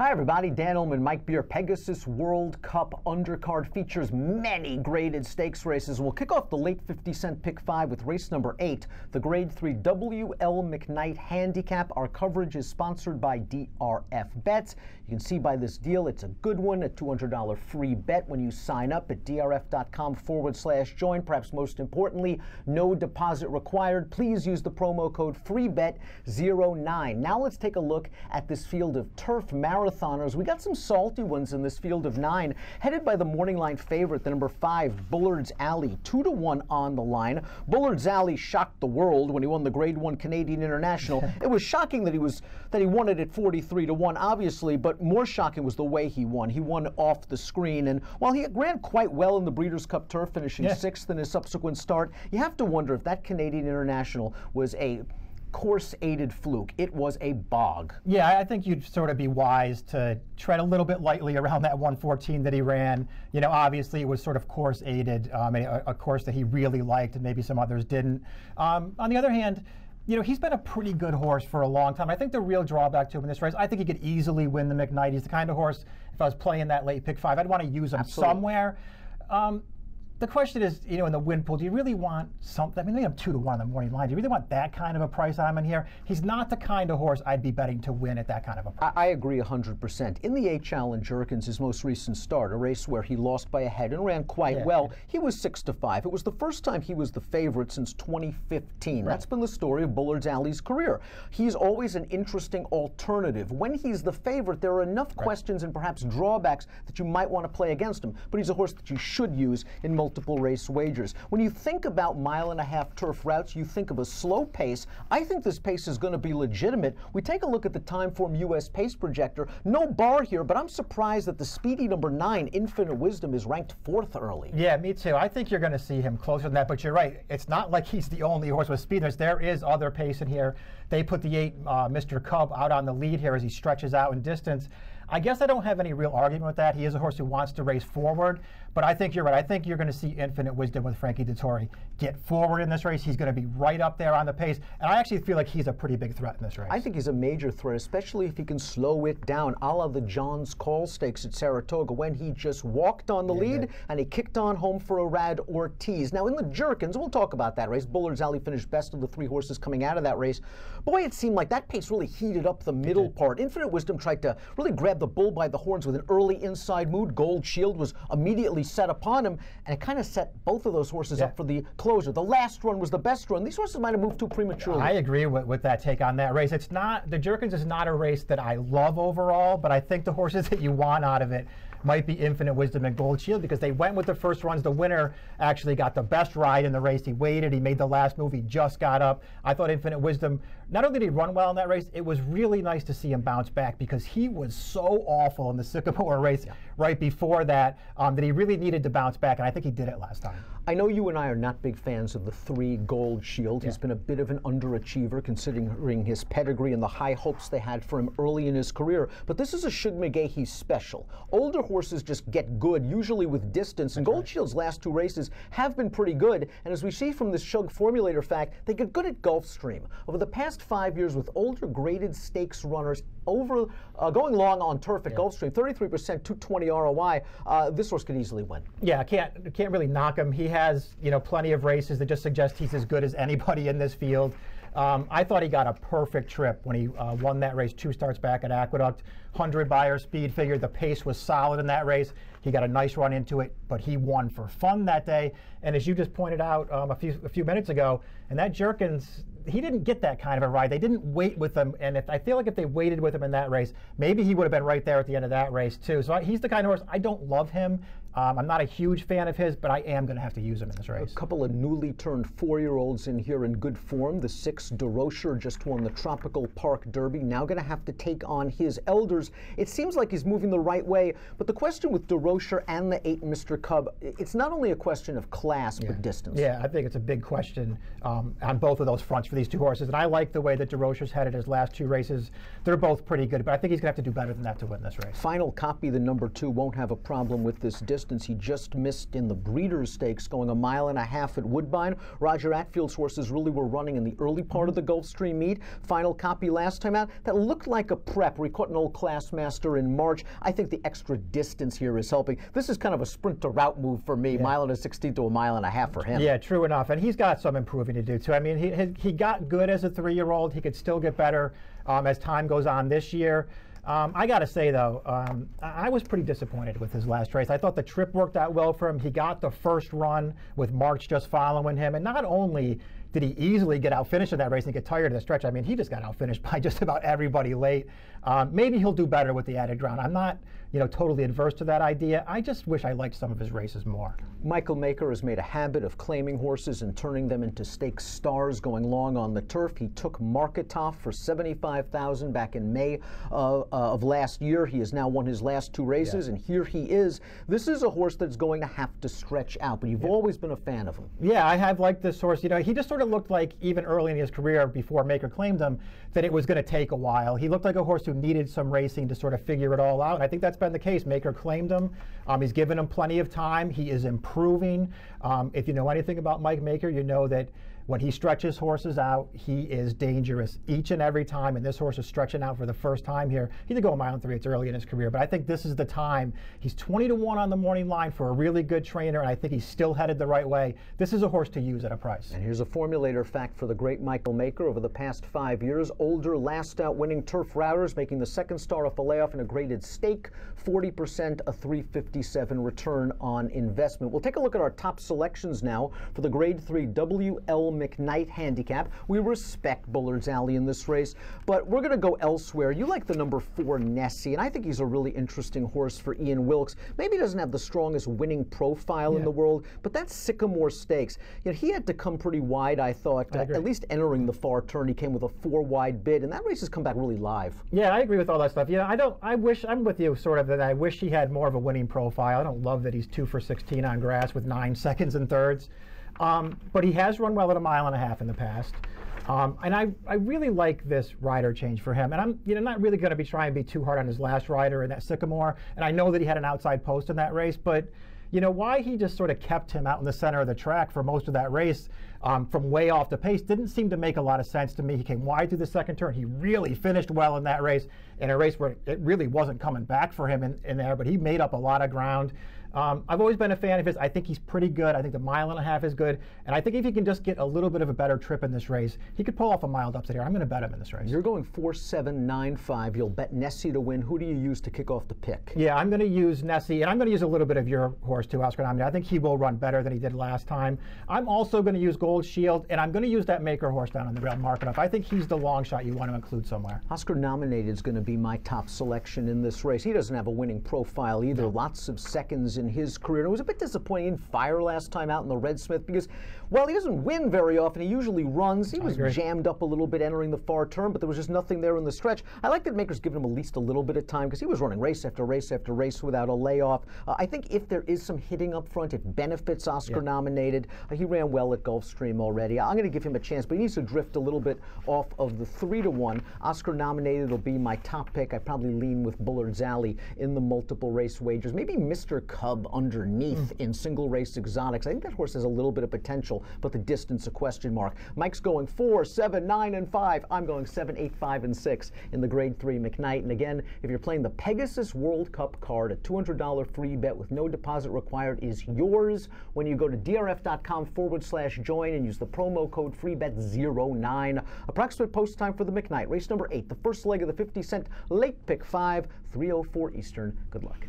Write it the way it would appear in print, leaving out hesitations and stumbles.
Hi everybody, Dan Illman, Mike Beer. Pegasus World Cup undercard features many graded stakes races. We'll kick off the late 50-cent pick 5 with race number 8, the grade 3 WL McKnight Handicap. Our coverage is sponsored by DRFTV. You can see by this deal, it's a good one, a $200 free bet when you sign up at drf.com/join. Perhaps most importantly, no deposit required. Please use the promo code FREEBET09. Now let's take a look at this field of turf marathoners. We got some salty ones in this field of 9, headed by the morning line favorite, the number 5, Bullard's Alley, 2-1 on the line. Bullard's Alley shocked the world when he won the Grade 1 Canadian International. It was shocking that he won it at 43-1, obviously, but more shocking was the way he won. He won off the screen, and while he ran quite well in the Breeders' Cup Turf, finishing 6th in his subsequent start, you have to wonder if that Canadian International was a course-aided fluke. It was a bog. Yeah, I think you'd sort of be wise to tread a little bit lightly around that 114 that he ran. You know, obviously it was sort of course-aided, a course that he really liked and maybe some others didn't. On the other hand, you know, he's been a pretty good horse for a long time. I think the real drawback to him in this race, I think he could easily win the McKnight. He's the kind of horse, if I was playing that late pick 5, I'd want to use him somewhere. The question is, you know, in the win pool, do you really want something? I mean, they have 2-1 on the morning line. Do you really want that kind of a price on him in here? He's not the kind of horse I'd be betting to win at that kind of a price. I agree 100%. In the 8 Challenge Jerkins, his most recent start, a race where he lost by a head and ran quite well, he was 6-5. It was the first time he was the favorite since 2015. That's been the story of Bullard's Alley's career. He's always an interesting alternative. When he's the favorite, there are enough questions and perhaps drawbacks that you might want to play against him, but he's a horse that you should use in multiple race wagers. When you think about mile-and-a-half turf routes, you think of a slow pace. I think this pace is going to be legitimate. We take a look at the Timeform US pace projector. No bar here, but I'm surprised that the speedy number 9, Infinite Wisdom, is ranked 4th early. Yeah, me too. I think you're going to see him closer than that, but you're right. It's not like he's the only horse with speed. There is other pace in here. They put the 8, Mr. Cub, out on the lead here as he stretches out in distance. I guess I don't have any real argument with that. He is a horse who wants to race forward, but I think you're right. I think you're going to see Infinite Wisdom with Frankie Dettori get forward in this race. He's going to be right up there on the pace, and I actually feel like he's a pretty big threat in this race. I think he's a major threat, especially if he can slow it down, a la the John's Call Stakes at Saratoga, when he just walked on the lead and he kicked on home for a Rad Ortiz. Now, in the Jerkins, we'll talk about that race. Bullard's Alley finished best of the 3 horses coming out of that race. Boy, it seemed like that pace really heated up the middle part. Infinite Wisdom tried to really grab the bull by the horns with an early inside mood. Gold Shield was immediately set upon him, and it kind of set both of those horses up for the closer. The last run was the best run. These horses might have moved too prematurely. I agree with that take on that race. It's not, the Jerkins is not a race that I love overall, but I think the horses that you want out of it might be Infinite Wisdom and Gold Shield, because they went with the first runs. The winner actually got the best ride in the race. He waited, he made the last move, he just got up. I thought Infinite Wisdom, not only did he run well in that race, it was really nice to see him bounce back, because he was so awful in the Sycamore race right before that, that he really needed to bounce back, and I think he did it last time. I know you and I are not big fans of the 3 Gold Shield. He's been a bit of an underachiever considering his pedigree and the high hopes they had for him early in his career. But this is a Shug McGahee special. Older horses just get good, usually with distance, and Gold Shield's last 2 races have been pretty good. And as we see from this Shug formulator fact, they get good at Gulfstream. Over the past 5 years, with older graded stakes runners going long on turf at Gulfstream, 33%, 220 ROI, this horse could easily win. Yeah, I can't really knock him. He has, you know, plenty of races that just suggest he's as good as anybody in this field. I thought he got a perfect trip when he won that race 2 starts back at Aqueduct. 100 Buyer speed figure. The pace was solid in that race. He got a nice run into it, but he won for fun that day. And as you just pointed out a few minutes ago, and that Jerkins, he didn't get that kind of a ride. They didn't wait with him, and I feel like if they waited with him in that race, maybe he would have been right there at the end of that race too. So he's the kind of horse, I don't love him. I'm not a huge fan of his, but I am going to have to use him in this race. A couple of newly turned 4-year-olds in here in good form. The 6 DeRocher just won the Tropical Park Derby, now going to have to take on his elders. It seems like he's moving the right way, but the question with DeRocher and the 8 Mr. Cub, it's not only a question of class, but distance. Yeah, I think it's a big question on both of those fronts for these 2 horses, and I like the way that DeRocher's headed his last 2 races. They're both pretty good, but I think he's going to have to do better than that to win this race. Final copy, the number 2, won't have a problem with this distance. distance. He just missed in the Breeders' Stakes, going 1.5 miles at Woodbine. Roger Attfield's horses really were running in the early part of the Gulfstream meet. Final copy last time out. That looked like a prep where he caught an old class master in March. I think the extra distance here is helping. This is kind of a sprint to route move for me. 1.16 to 1.5 miles for him. Yeah, true enough. And he's got some improving to do too. I mean, he got good as a 3-year-old. He could still get better as time goes on this year. I got to say, though, I was pretty disappointed with his last race. I thought the trip worked out well for him. He got the first run with March just following him. And not only did he easily get out-finished in that race and get tired of the stretch, I mean, he just got out-finished by just about everybody late. Maybe he'll do better with the added ground. I'm not, totally adverse to that idea. I just wish I liked some of his races more. Michael Maker has made a habit of claiming horses and turning them into stakes stars going long on the turf. He took Marketoff for $75,000 back in May of last year. He has now won his last 2 races, and here he is. This is a horse that's going to have to stretch out, but you've always been a fan of him. Yeah, I have liked this horse. He just sort of looked like, even early in his career, before Maker claimed him, that it was going to take a while. He looked like a horse who needed some racing to sort of figure it all out, and I think that's been the case. Maker claimed him. He's given him plenty of time. He is improving. If you know anything about Mike Maker, you know that when he stretches horses out, he is dangerous each and every time, and this horse is stretching out for the first time here. He did go 1.3 miles. It's early in his career, but I think this is the time. He's 20-1 on the morning line for a really good trainer, and I think he's still headed the right way. This is a horse to use at a price. And here's a formulator fact for the great Michael Maker. Over the past 5 years, older, last-out winning turf routers, making the second star off a layoff in a graded stake, 40%, a 357 return on investment. We'll take a look at our top selections now for the Grade 3 WL McKnight Handicap. We respect Bullard's Alley in this race, but we're going to go elsewhere. You like the number 4 Nessie, and I think he's a really interesting horse for Ian Wilkes. Maybe he doesn't have the strongest winning profile in the world, but that's Sycamore Stakes. He had to come pretty wide, I thought. At least entering the far turn, he came with a 4-wide bid, and that race has come back really live. Yeah, I agree with all that stuff. I'm with you sort of that I wish he had more of a winning profile. I don't love that he's 2 for 16 on grass with 9 seconds and thirds. But he has run well at 1.5 miles in the past. And I really like this rider change for him. And I'm not really going to be trying to be too hard on his last rider in that Sycamore. And I know that he had an outside post in that race, but why he just sort of kept him out in the center of the track for most of that race from way off the pace didn't seem to make a lot of sense to me. He came wide through the second turn. He really finished well in that race, in a race where it really wasn't coming back for him in there, but he made up a lot of ground. I've always been a fan of his. I think he's pretty good. I think the 1.5 miles is good. And I think if he can just get a little bit of a better trip in this race, he could pull off a mild upset here. I'm going to bet him in this race. You're going 4-7-9-5. You'll bet Nessie to win. Who do you use to kick off the pick? Yeah, I'm going to use Nessie, and I'm going to use a little bit of your horse too, Oscar Nominated. I think he will run better than he did last time. I'm also going to use Gold Shield, and I'm going to use that Maker horse down on the rail Marketoff. I think he's the long shot you want to include somewhere. Oscar Nominated is going to be my top selection in this race. He doesn't have a winning profile either. Lots of seconds in his career. And it was a bit disappointing in fire last time out in the Red Smith because, well, he doesn't win very often. He usually runs. He was jammed up a little bit entering the far turn, but there was just nothing there in the stretch. I like that Maker's given him at least a little bit of time because he was running race after race after race without a layoff. I think if there is some hitting up front, it benefits Oscar Nominated. He ran well at Gulfstream already. I'm going to give him a chance, but he needs to drift a little bit off of the 3-1. Oscar Nominated will be my top pick. I probably lean with Bullard's Alley in the multiple race wagers. Maybe Mr. Cub underneath in single race exotics. I think that horse has a little bit of potential, but the distance a question mark. Mike's going 4, 7, 9, and 5. I'm going 7, 8, 5, and 6 in the Grade 3 McKnight. And again, if you're playing the Pegasus World Cup card, a $200 free bet with no deposit required is yours when you go to drf.com/join and use the promo code FREEBET09. Approximate post time for the McKnight. Race number 8, the first leg of the 50-cent late pick 5, 3:04 Eastern. Good luck.